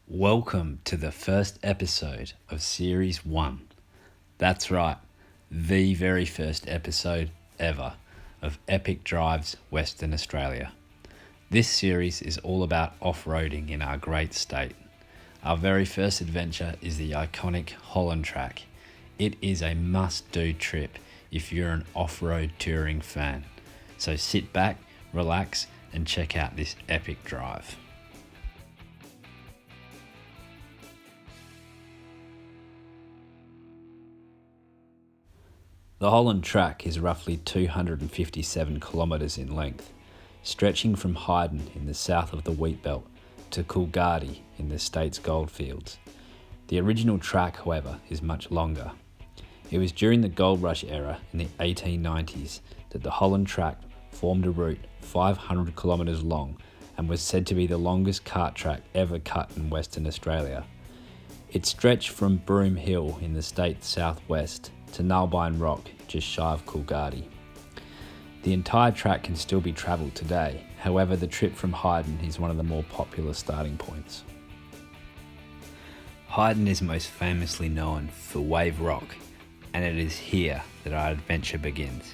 Welcome to the first episode of Series 1. That's right, the very first episode ever of Epic Drives Western Australia. This series is all about off-roading in our great state. Our very first adventure is the iconic Holland track. It is a must-do trip if you're an off-road touring fan. So sit back, relax, and check out this epic drive. The Holland track is roughly 257 kilometres in length, stretching from Holland in the south of the wheat belt to Kalgoorlie in the state's goldfields. The original track, however, is much longer. It was during the gold rush era in the 1890s that the Holland track formed a route 500 kilometres long and was said to be the longest kart track ever cut in Western Australia. It stretched from Broome Hill in the state's southwest to Nullbine Rock, just shy of Kalgoorlie. The entire track can still be travelled today, however the trip from Holland is one of the more popular starting points. Holland is most famously known for Wave Rock, and it is here that our adventure begins.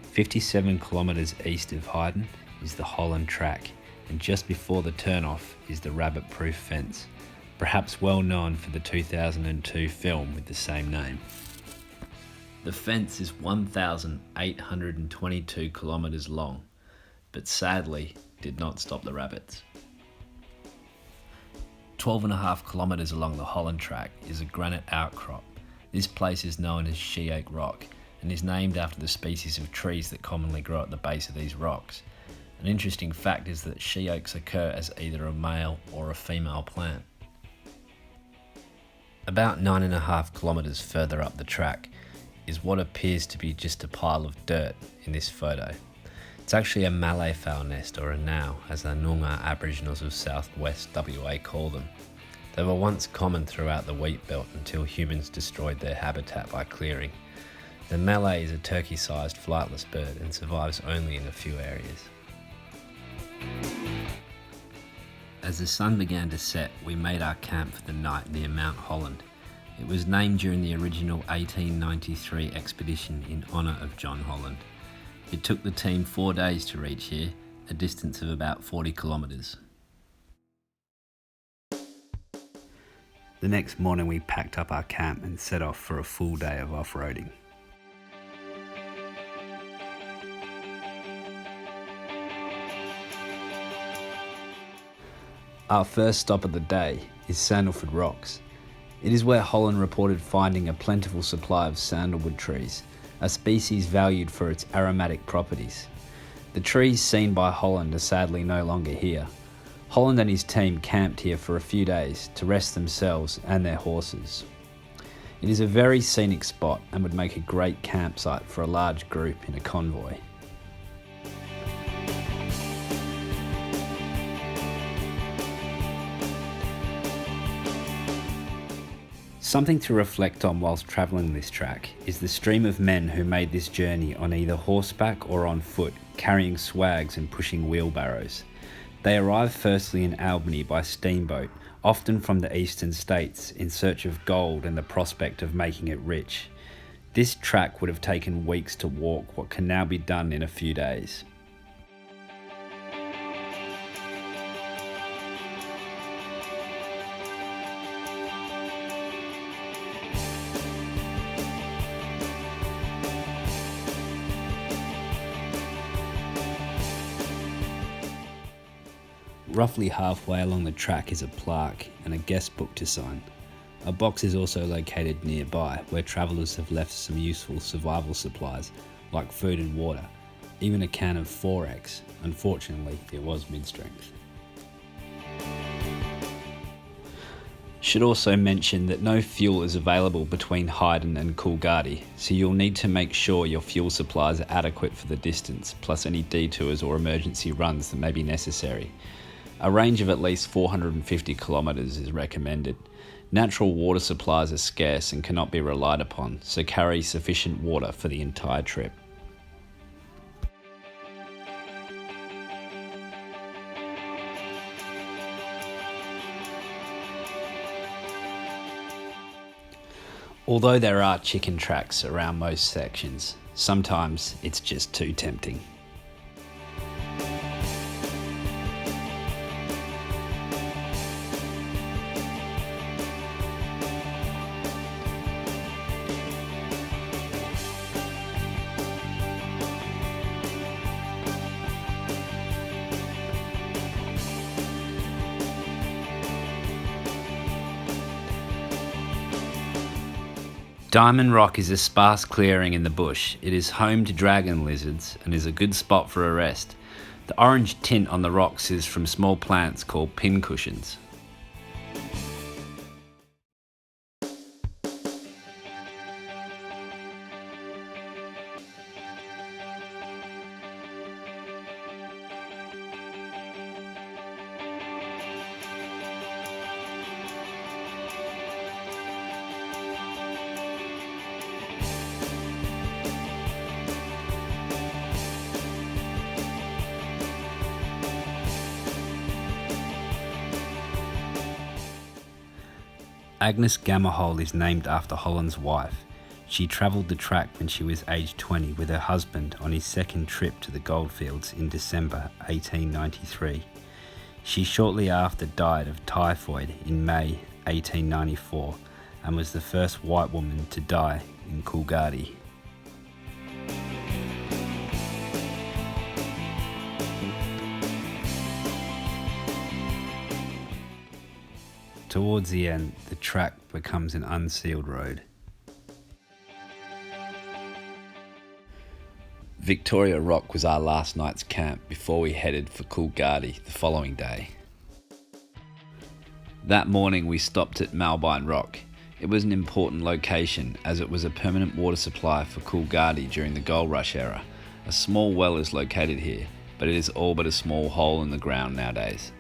57 kilometres east of Holland is the Holland track, and just before the turnoff is the rabbit-proof fence, perhaps well known for the 2002 film with the same name. The fence is 1,822 kilometres long, but sadly did not stop the rabbits. 12.5 kilometres along the Holland track is a granite outcrop. This place is known as She Oak Rock and is named after the species of trees that commonly grow at the base of these rocks. An interesting fact is that she oaks occur as either a male or a female plant. About 9.5 kilometres further up the track is what appears to be just a pile of dirt in this photo. It's actually a Malay fowl nest, or a nau, as the Noongar Aboriginals of southwest WA call them. They were once common throughout the wheat belt until humans destroyed their habitat by clearing. The Malay is a turkey-sized flightless bird and survives only in a few areas. As the sun began to set, we made our camp for the night near Mount Holland. It was named during the original 1893 expedition in honour of John Holland. It took the team 4 days to reach here, a distance of about 40 kilometres. The next morning we packed up our camp and set off for a full day of off-roading. Our first stop of the day is Sandalford Rocks. It is where Holland reported finding a plentiful supply of sandalwood trees, a species valued for its aromatic properties. The trees seen by Holland are sadly no longer here. Holland and his team camped here for a few days to rest themselves and their horses. It is a very scenic spot and would make a great campsite for a large group in a convoy. Something to reflect on whilst travelling this track is the stream of men who made this journey on either horseback or on foot, carrying swags and pushing wheelbarrows. They arrived firstly in Albany by steamboat, often from the eastern states, in search of gold and the prospect of making it rich. This track would have taken weeks to walk what can now be done in a few days. Roughly halfway along the track is a plaque and a guest book to sign. A box is also located nearby where travellers have left some useful survival supplies like food and water, even a can of 4X. Unfortunately, it was mid-strength. Should also mention that no fuel is available between Hyden and Kalgoorlie, so you'll need to make sure your fuel supplies are adequate for the distance, plus any detours or emergency runs that may be necessary. A range of at least 450 kilometres is recommended. Natural water supplies are scarce and cannot be relied upon, so carry sufficient water for the entire trip. Although there are chicken tracks around most sections, sometimes it's just too tempting. Diamond Rock is a sparse clearing in the bush. It is home to dragon lizards and is a good spot for a rest. The orange tint on the rocks is from small plants called pincushions. Agnes Gammerhold is named after Holland's wife. She travelled the track when she was aged 20 with her husband on his second trip to the goldfields in December 1893. She shortly after died of typhoid in May 1894 and was the first white woman to die in Kalgoorlie. Towards the end, the track becomes an unsealed road. Victoria Rock was our last night's camp before we headed for Kalgoorlie the following day. That morning we stopped at Malbine Rock. It was an important location as it was a permanent water supply for Kalgoorlie during the gold rush era. A small well is located here, but it is all but a small hole in the ground nowadays.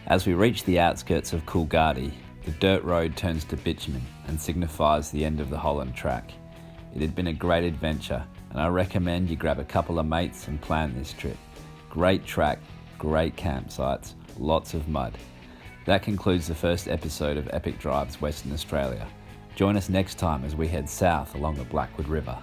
As we reach the outskirts of Kalgoorlie, the dirt road turns to bitumen and signifies the end of the Holland track. It had been a great adventure, and I recommend you grab a couple of mates and plan this trip. Great track, great campsites, lots of mud. That concludes the first episode of Epic Drives Western Australia. Join us next time as we head south along the Blackwood River.